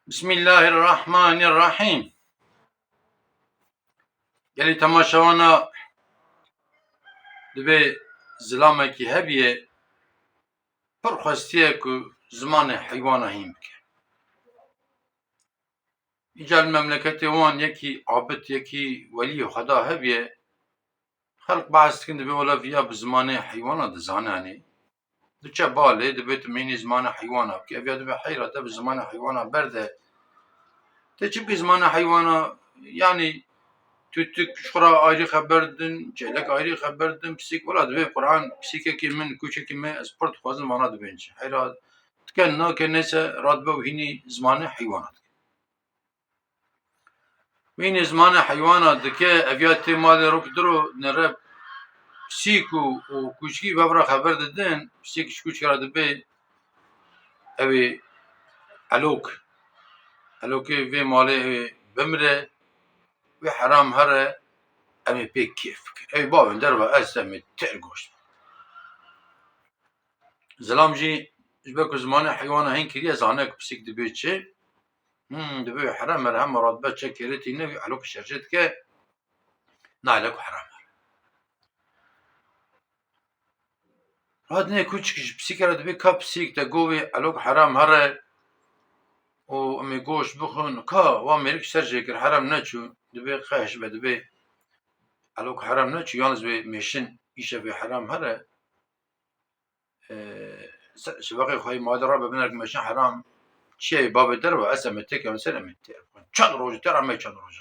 بسم الله الرحمن الرحیم. گلی تماشاوانا دبی زلامکی هبیه پرخواستیه که زمان حیوانا هیم بکن. ایجا المملکت وان یکی عابد یکی ولی خدا هبیه خلق بحث کن دبی ولا فيها بزمان حیوانا دزانانی دچه باله دبی تمینی زمان حیوانا بکن. افیا دبی حیرت دبی زمان حیوانا برده تچی بی زمان حیوانا yani Tütük şura ayrı haberdin, çeyrek ayrı haberdin, psik ola dve Kur'an psike kimin küçük kime sport fazla bana da bence. Hayra tken na ke neyse radbe ve hini zamanı hayvanat. Hini zamanı hayvanat ke eviyat mali rok duru nere psik o küçük babra haber dedin, psik küçük kara dve evi alok ve mali bemre ve haram hare evi pek keyif. Evi babın derve esemi tergoş. زلام جي جبك زمانه حيوانه هين كريه زانك بسيك دبي تشي دبي حرام مرهم مراد بتشي كريتي نبي علوك شرجت كه نالك حرام هاد نه كوچ بسيك رد دبي كاب بسيك تجوي علوك حرام هره و امي گوش بخون كا وامريك شرجه كر حرام نچو دبي خاش بدبي علوك حرام نچو يالز بي مشين ايشه بي حرام هره شباقي خوي مادر رب بنرك مشين حرام شيء باب الدرب اسم التك مثلا متر چند روز ترى ما چند روز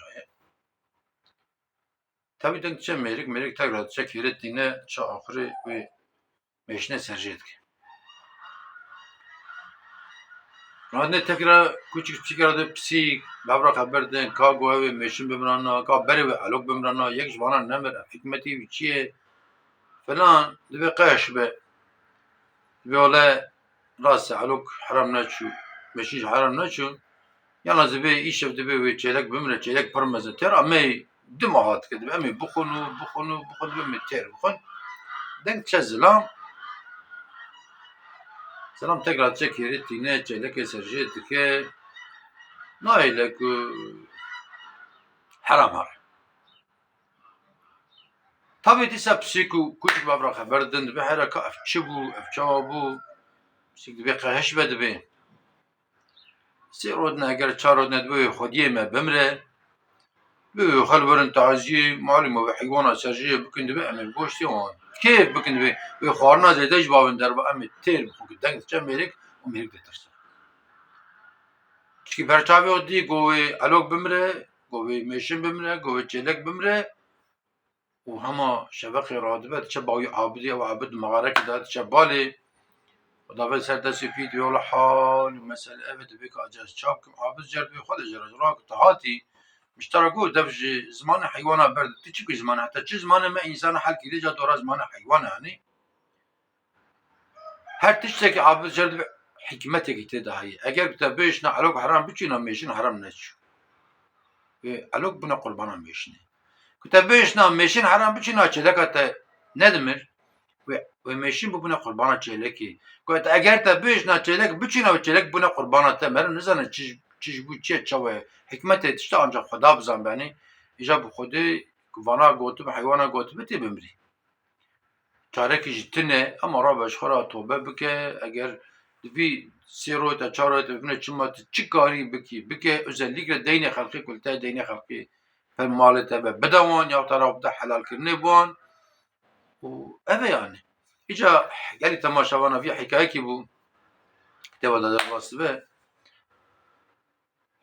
tabii denk çe merik tekrar çekiret dine çe ahire ve meşne serjet ki. Radne tekrar küçük çıkardı psik babra haberden ka go ve meşin bimrana ka beri ve alok bimrana yek jvana nemer hikmeti viçiye falan debe qaş be ve ola ras alok haram naçu meşin haram naçu yalnız be iş evde ve çelek bimre çelek parmazı ter ama دماغات كده أمي بخونو بمتر بخون دنك تشزلام سلام تقرأ تشكيري تينا تشلك سرجيتك نايلك حرام هر tabii disa psiku küçük babra haberdin be haraka afçıbu afçabu psik be qaheş bedbe sirodna eğer çarodna be xodiye me bemre خلورن تعزیه معلومه و حیوانات سرجیه بکن دبی امیر گوشتی آن کیف بکن دبی و خارنا زیادش باون در با امیر تیر بکن دنگ چه میرک و میرک دترسه چی پرچاوی آدی گوی الوک بمره گوی میشن بمره گوی چلک بمره و همه شبکه رادبه چه باوی عابدی و عابد مغارک داد چه بالی و داول سر دستی پیت ویول حال مثلا ابد بک آجاز چاپ کم عابد جرد بی خود جرد راک تهاتی مشتركو دفج زمان حيوانات برد تشكي زمان حتى تش زمان ما انسان حال كده جا دورا زمان حيوان يعني هر تشتكي عبد جرد حكمتك تدهي اگر بتبيشنا علوك حرام بچينا ميشن حرام نچ علوك بنا قربانا ميشن كتبيشنا ميشن حرام بچينا چلكت ندمر و ميشن بنا قربانا چلكي كنت اگر تبيشنا چلك بچينا چلك بنا قربانا تمر نزن چیز بود چیه چاوه حکمت تشتا آنجا خدا بزن بانی ایجا به خودی وانا گوتو به حیوانا گوتو بتی بمری چاره که جتنه اما را بهش خورا توبه بکه اگر دوی سی روی تا چار روی تا ببینه چی کاری بکه özellikle دین خلقی کلته دین خلقی پر مالته به بدوان یا طرف ده حلال کرنه بوان و اوه yani ایجا گلی تماشاوانا فی حکایه کی بو کتابه داده راسته به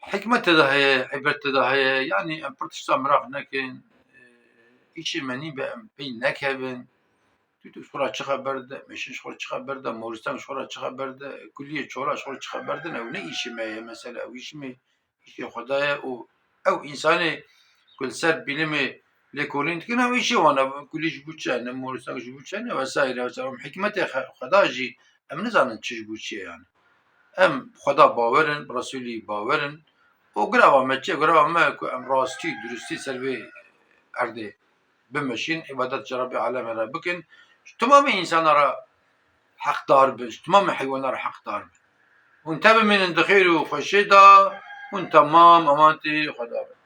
حكمت ده هي عبرت ده هي يعني برتشتا مراق نكن إيشي مني بين نكهبن توتو شورا تخبر ده مش شورا تخبر ده مورستان شورا تخبر ده كلية شورا تخبر ده أو نيشي ما مثلا أو إيش ما إيش خدايا أو إنساني كل سر بيلمي لكولين كنا أو إيش وانا كلية جبوتشان مورستان جبوتشان وسائل وسائل حكمت خداجي أم نزانن تشبوتشي يعني أم خدا باورن برسولي باورن o grava meçe grava me ku em rastî durustî ser vê erdê bimeşin ibadet Rabbi aleme re bikin tamamı insanlara hekdar bin tamamı hayvanlara hekdar bin hûn te bimînin di xêr û xweşê da Hûn temam amanti xwe da bin.